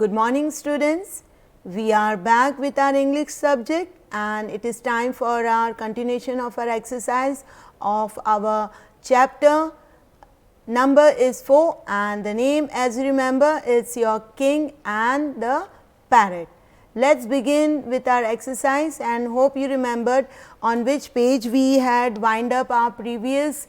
Good morning students. We are back with our English subject and it is time for our continuation of our exercise of our chapter. Number is 4 and the name, as you remember, is your king and the parrot. Let's begin with our exercise and hope you remembered on which page we had wind up our previous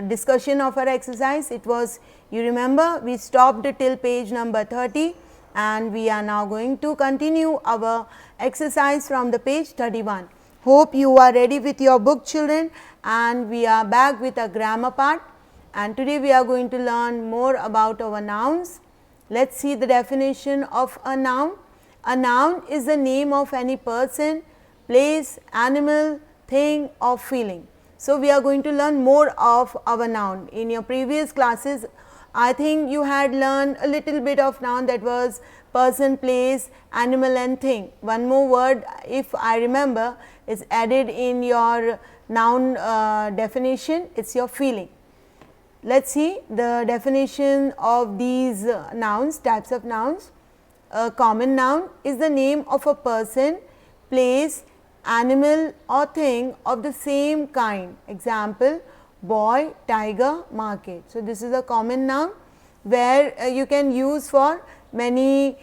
discussion of our exercise. It was, you remember, we stopped till page number 30 and we are now going to continue our exercise from the page 31. Hope you are ready with your book, children, and we are back with a grammar part, and today we are going to learn more about our nouns. Let us see the definition of a noun. A noun is the name of any person, place, animal, thing or feeling. So, we are going to learn more of our noun. In your previous classes, I think you had learned a little bit of noun, that was person, place, animal and thing. One more word, if I remember, is added in your noun definition, it is your feeling. Let us see the definition of these nouns, types of nouns. A common noun is the name of a person, place, animal or thing of the same kind. Example, boy, tiger, market. So, this is a common noun where you can use for many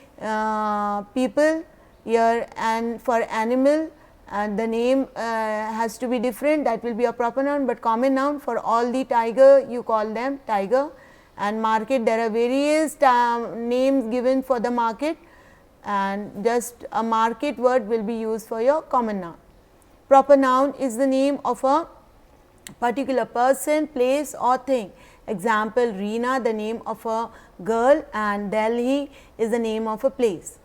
people here, and for animal and the name has to be different, that will be a proper noun, but common noun for all the tiger you call them tiger, and market there are various names given for the market, and just a market word will be used for your common noun. Proper noun is the name of a particular person, place or thing. Example, Reena, the name of a girl, and Delhi is the name of a place.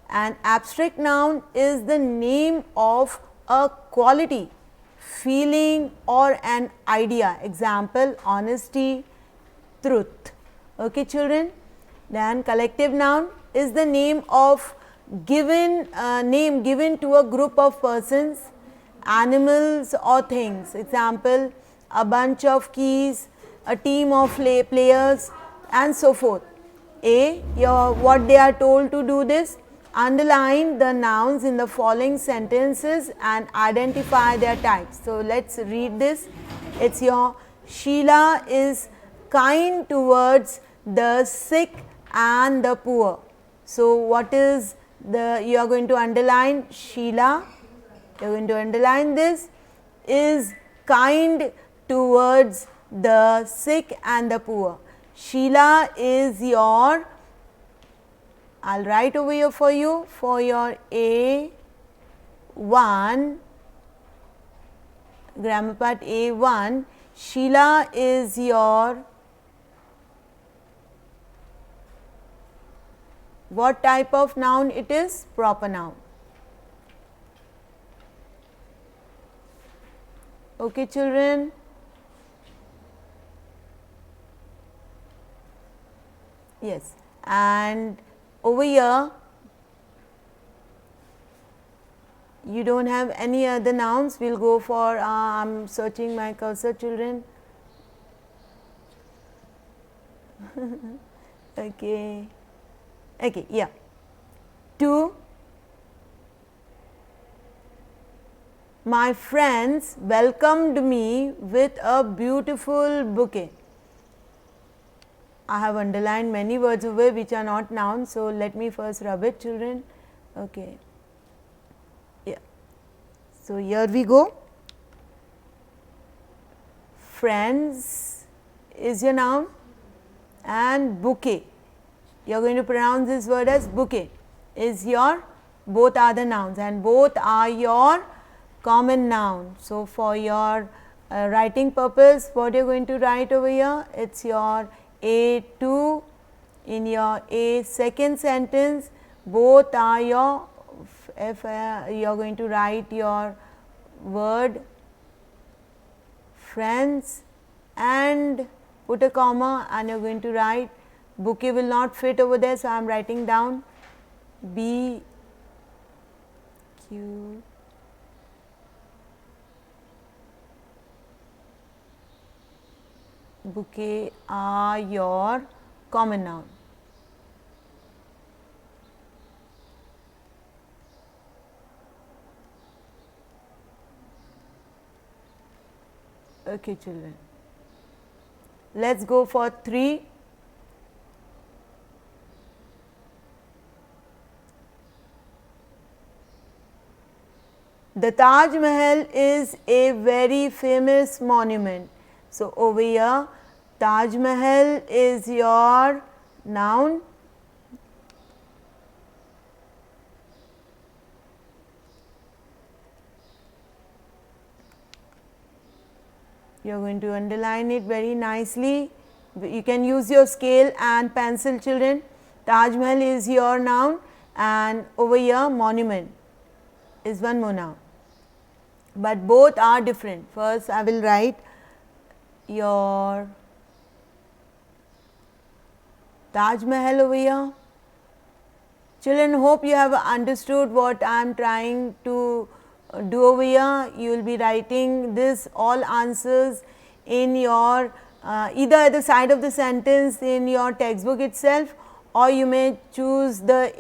An abstract noun is the name of a quality, feeling or an idea. Example, honesty, truth. Okay, children. Then collective noun is the name of given name given to a group of persons, animals or things. Example, a bunch of keys, a team of players and so forth. What they are told to do this, underline the nouns in the following sentences and identify their types. So, let us read this. It is your Sheila is kind towards the sick and the poor. So, what is the, you are going to underline Sheila, you are going to underline this, is kind towards the sick and the poor. Sheila is your, I will write over here for you for your A1, grammar part A1, Sheila is your, what type of noun it is? Proper noun. Okay, children. Yes, and over here you do not have any other nouns. We will go for, I am searching my cursor, children. Okay. Okay, yeah. 2. My friends welcomed me with a beautiful bouquet. I have underlined many words over which are not nouns. So, let me first rub it, children. Okay. Yeah. So, here we go. Friends is your noun and bouquet. You are going to pronounce this word as bouquet, is your, both are the nouns and both are your common noun. So, for your writing purpose, what you are going to write over here? It is your A2, in your A second sentence, both are your, if you are going to write your word friends and put a comma, and you are going to write, bouquet will not fit over there. So, I am writing down B Q bouquet are your common noun. Okay, children. Let's go for 3. The Taj Mahal is a very famous monument. So, over here Taj Mahal is your noun. You are going to underline it very nicely. You can use your scale and pencil, children. Taj Mahal is your noun, and over here monument is one more noun, but both are different. First I will write your Taj Mahal over here. Children, hope you have understood what I am trying to do over here. You will be writing this all answers in your either at the side of the sentence in your textbook itself, or you may choose the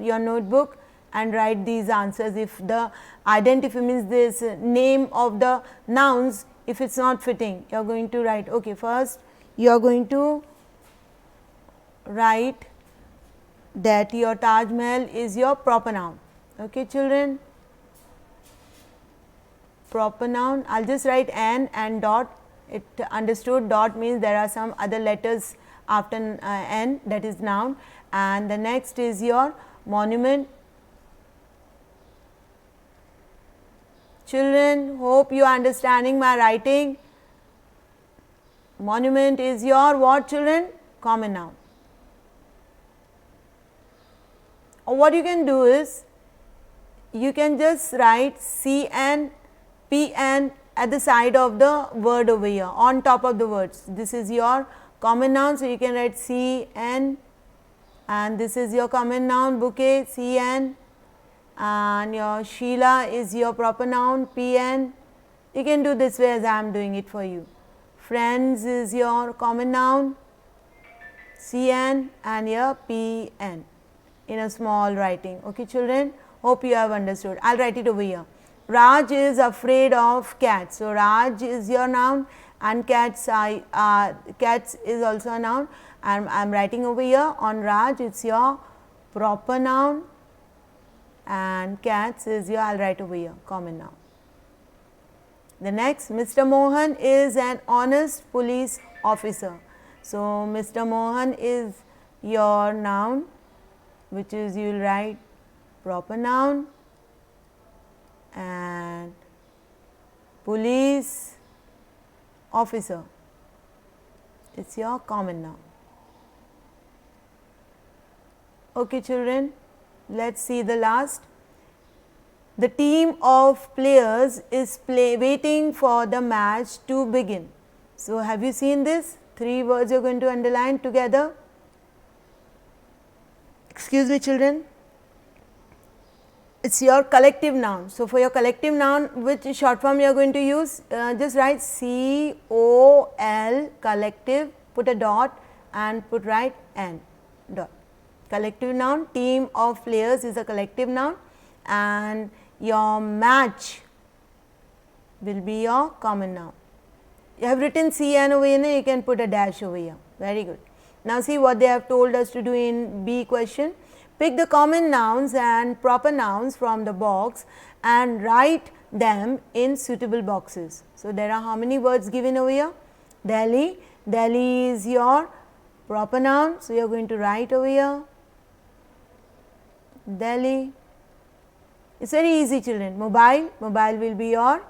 your notebook and write these answers. If the identity means this name of the nouns, if it is not fitting, you are going to write. Okay, first you are going to write that your Taj Mahal is your proper noun. Okay, children, proper noun. I will just write an and dot. It understood. Dot means there are some other letters after n, that is noun, and the next is your monument. Children, hope you are understanding my writing. Monument is your what, children? Common noun. Or what you can do is, you can just write CN, PN at the side of the word over here, on top of the words. This is your common noun, so you can write CN, and this is your common noun bouquet, CN, and your Sheila is your proper noun, PN. You can do this way as I am doing it for you. Friends is your common noun, CN, and your PN in a small writing. Okay, children, hope you have understood. I will write it over here. Raj is afraid of cats. So, Raj is your noun, and cats is also a noun, and I am writing over here on Raj, it is your proper noun, and cats is your, I will write over here, common noun. The next, Mr. Mohan is an honest police officer. So, Mr. Mohan is your noun, which is you will write proper noun, and police officer, it is your common noun. Okay, children, let us see the last. The team of players is waiting for the match to begin. So, have you seen this? 3 words you are going to underline together. Excuse me, children. It is your collective noun. So, for your collective noun, which short form you are going to use? Just write COL, collective, put a dot and put write N dot. Collective noun, team of players is a collective noun, and your match will be your common noun. You have written CN over here, you can put a dash over here. Very good. Now, see what they have told us to do in B question. Pick the common nouns and proper nouns from the box and write them in suitable boxes. So, there are how many words given over here? Delhi. Delhi is your proper noun. So, you are going to write over here Delhi. It is very easy, children. Mobile. Mobile will be your,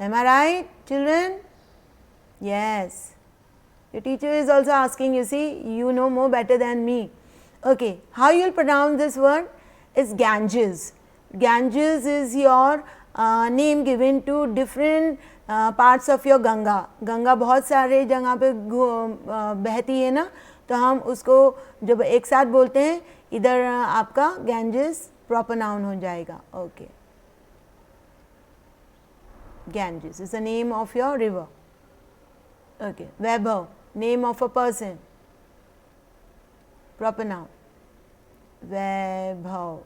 am I right, children? Yes. Your teacher is also asking, you see, you know more better than me. Okay, how you will pronounce this word is Ganges. Ganges is your name given to different parts of your Ganga. Ganga बहुत सारे जगह पे बहती है ना, तो हम उसको जब एक साथ बोलते हैं, इधर आपका Ganges proper noun हो जाएगा. Okay. Ganges is the name of your river. Okay. Vaibhav, name of a person, proper noun, Vaibhav.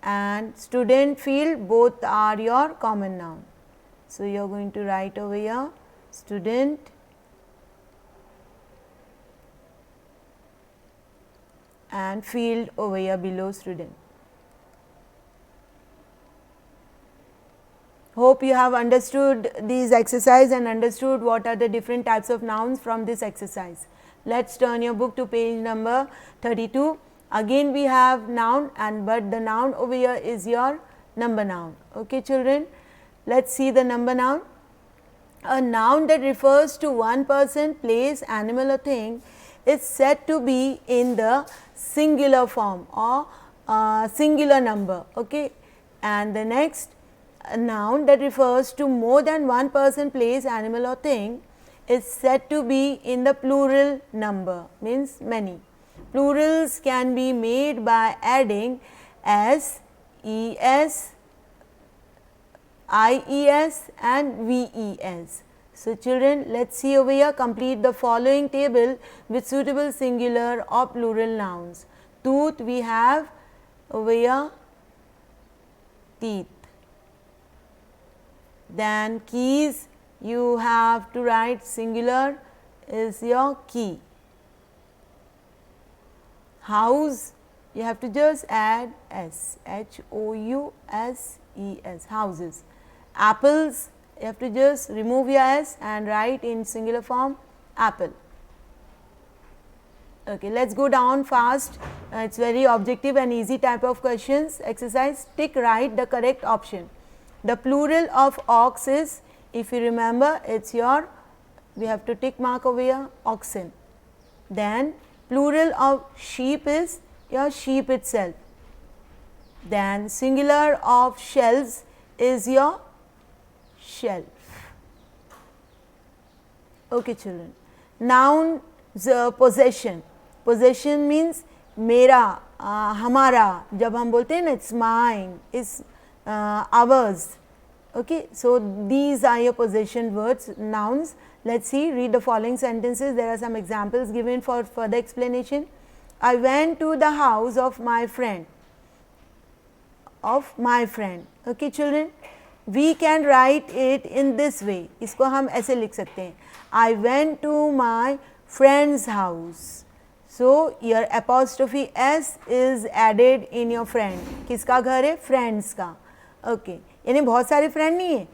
and student field, both are your common noun. So, you are going to write over here student and field over here below student. Hope you have understood these exercise and understood what are the different types of nouns from this exercise. Let us turn your book to page number 32. Again we have noun, and but the noun over here is your number noun. Okay children, let us see the number noun. A noun that refers to one person, place, animal or thing is said to be in the singular form or singular number. Okay. And the next, a noun that refers to more than one person, place, animal or thing is said to be in the plural number, means many. Plurals can be made by adding s, es, ies and ves. So, children, let us see over here, complete the following table with suitable singular or plural nouns. Tooth, we have over here teeth. Then keys, you have to write singular is your key. House, you have to just add s, h-o-u-s-e-s, houses. Apples, you have to just remove your s and write in singular form apple. Okay, let us go down fast. It is very objective and easy type of questions. Exercise, tick right the correct option. The plural of ox is, if you remember, it is your, we have to tick mark over here, oxen. Then plural of sheep is your sheep itself. Then singular of shelves is your shelf. Okay children. Noun possession. Possession means मेरा, हमारा. जब हम बोलते हैं ना, it's mine, it's ours. Okay, so these are your possession words, nouns. Let us see, read the following sentences. There are some examples given for further explanation. I went to the house of my friend. Okay children, we can write it in this way. इसको हम ऐसे लिख सकते हैं. I went to my friend's house. So your apostrophe s is added in your friend. किसका घर है? Friends का. Okay, यानी बहुत सारे फ्रेंड नहीं है,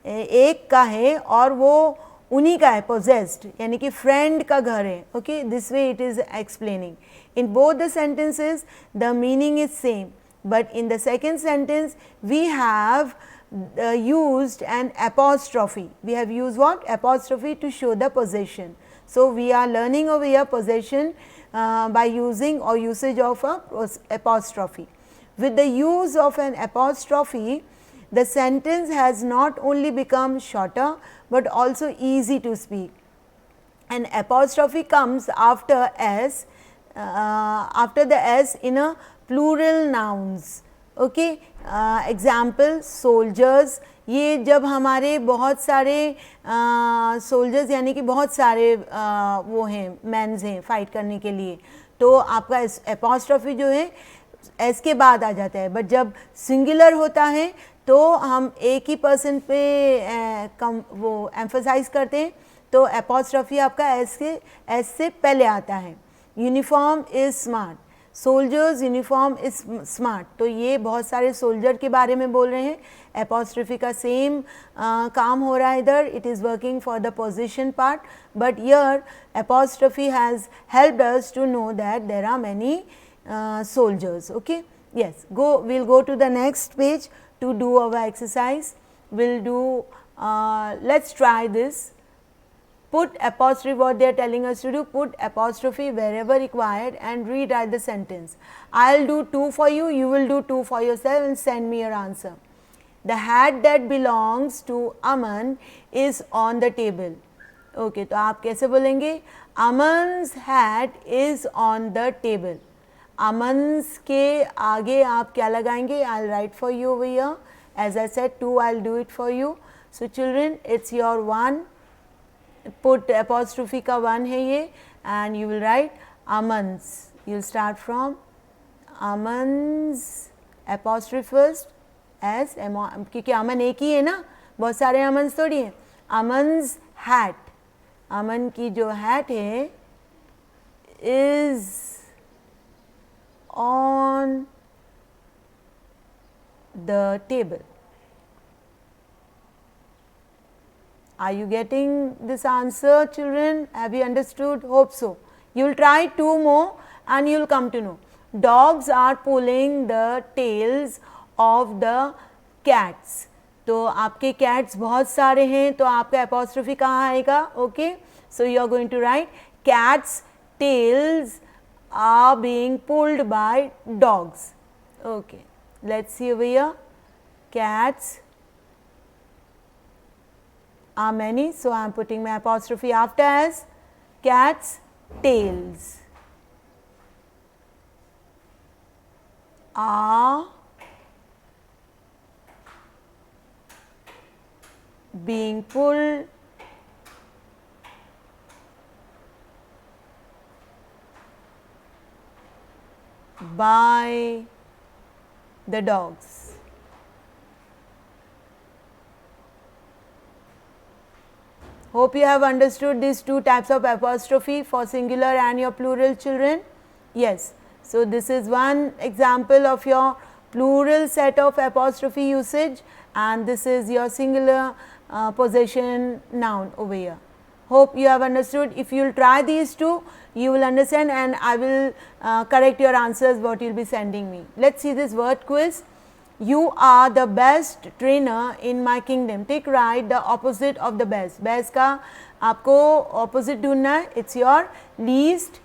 एक का है और वो उन्हीं का है, possessed, यानी कि फ्रेंड का घर है. Okay, this way it is explaining. In both the sentences the meaning is same, but in the second sentence we have used an apostrophe. We have used what? Apostrophe to show the possession. So we are learning over here possession by using or usage of a apostrophe. With the use of an apostrophe, the sentence has not only become shorter, but also easy to speak. An apostrophe comes after s, after the s in a plural nouns. Okay, example soldiers. ये जब हमारे बहुत सारे soldiers यानी कि बहुत सारे वो हैं, मैन्स हैं फाइट करने के लिए, तो आपका एपॉस्ट्रोफी जो है एस के बाद आ जाता है. बट जब सिंगुलर होता है तो हम एक ही पर्सन पे कम वो एम्फसाइज करते हैं, तो एपॉस्ट्रोफी आपका एस से पहले आता है. Uniform is smart, soldiers uniform is smart. तो ये बहुत सारे सोल्जर के बारे में बोल रहे हैं. एपॉस्ट्रोफी का सेम काम हो रहा है इधर. It is working for the position part, but here apostrophe has helped us to know that there are many soldiers. Okay, yes, we'll go to the next page to do our exercise. We'll do let's try this. Put apostrophe, what they are telling us to do, put apostrophe wherever required and rewrite the sentence. I'll do 2 for you, you will do 2 for yourself and send me your answer. The hat that belongs to Aman is on the table. Okay, तो आप कैसे बोलेंगे? Aman's hat is on the table. Aman's के आगे आप क्या लगाएंगे? I'll write for you over here. As I said, 2 I'll do it for you. So children, it's your 1. Put apostrophe का 1 है ये, and you will write Aman's. You'll start from Aman's apostrophe first as क्योंकि अमन एक ही है ना, बहुत सारे अमन थोड़ी हैं. Aman's hat, अमन की जो hat है is on the table. Are you getting this answer, children? Have you understood? Hope so. You will try 2 more and you will come to know. Dogs are pulling the tails of the cats. तो आपके cats बहुत सारे हैं, तो आपका apostrophe कहाँ आएगा? Okay. So you are going to write cats' tails are being pulled by dogs. Okay. Let's see over here. Cats are many, so I am putting my apostrophe after as cats' tails are being pulled by the dogs. Hope you have understood these 2 types of apostrophe for singular and your plural, children. Yes. So, this is one example of your plural set of apostrophe usage, and this is your singular possession noun over here. Hope you have understood. If you will try these 2, you will understand, and I will correct your answers what you will be sending me. Let us see this word quiz. You are the best trainer in my kingdom. Take right the opposite of the best. Best का आपको opposite ढूंढना है. It's your least,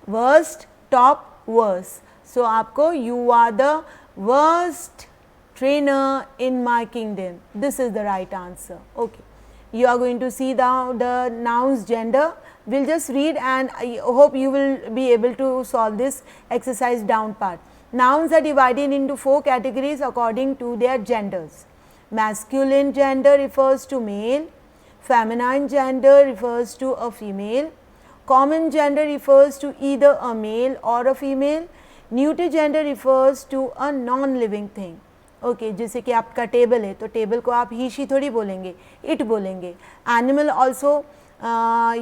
worst, top, worst. So आपको you are the worst trainer in my kingdom. This is the right answer. Okay. You are going to see the noun's gender. We'll just read, and I hope you will be able to solve this exercise down part. Nouns are divided into 4 categories according to their genders. Masculine gender refers to male, feminine gender refers to a female, common gender refers to either a male or a female, neuter gender refers to a non-living thing. Okay, जैसे कि आपका table है, तो table को आप ही she थोड़ी बोलेंगे, it बोलेंगे. Animal also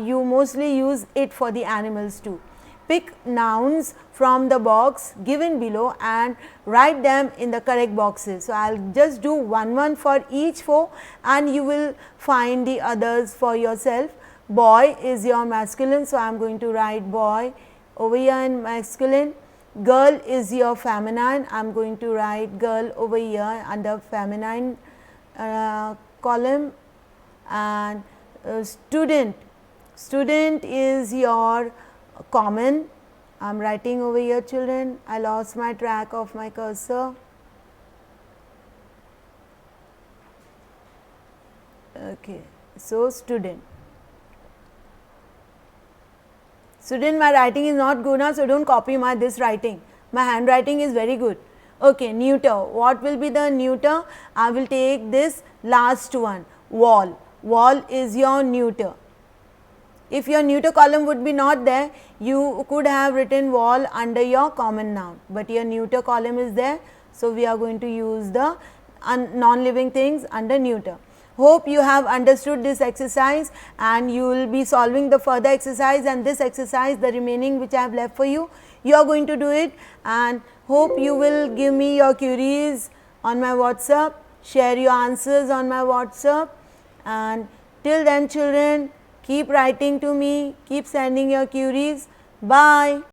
you mostly use it for the animals too. Pick nouns from the box given below and write them in the correct boxes. So, I will just do one for each 4, and you will find the others for yourself. Boy is your masculine, so I am going to write boy over here in masculine. Girl is your feminine, I am going to write girl over here under feminine column. And student is your common. I am writing over here, children. I lost my track of my cursor. Okay. So, student. Student, my writing is not good now, so don't copy my this writing. My handwriting is very good. Okay, neuter. What will be the neuter? I will take this last one, wall. Wall is your neuter. If your neuter column would be not there, you could have written wall under your common noun, but your neuter column is there. So, we are going to use the non-living things under neuter. Hope you have understood this exercise, and you will be solving the further exercise, and this exercise, the remaining which I have left for you, you are going to do it, and hope you will give me your queries on my WhatsApp, share your answers on my WhatsApp, and till then, children, keep writing to me, keep sending your queries. Bye.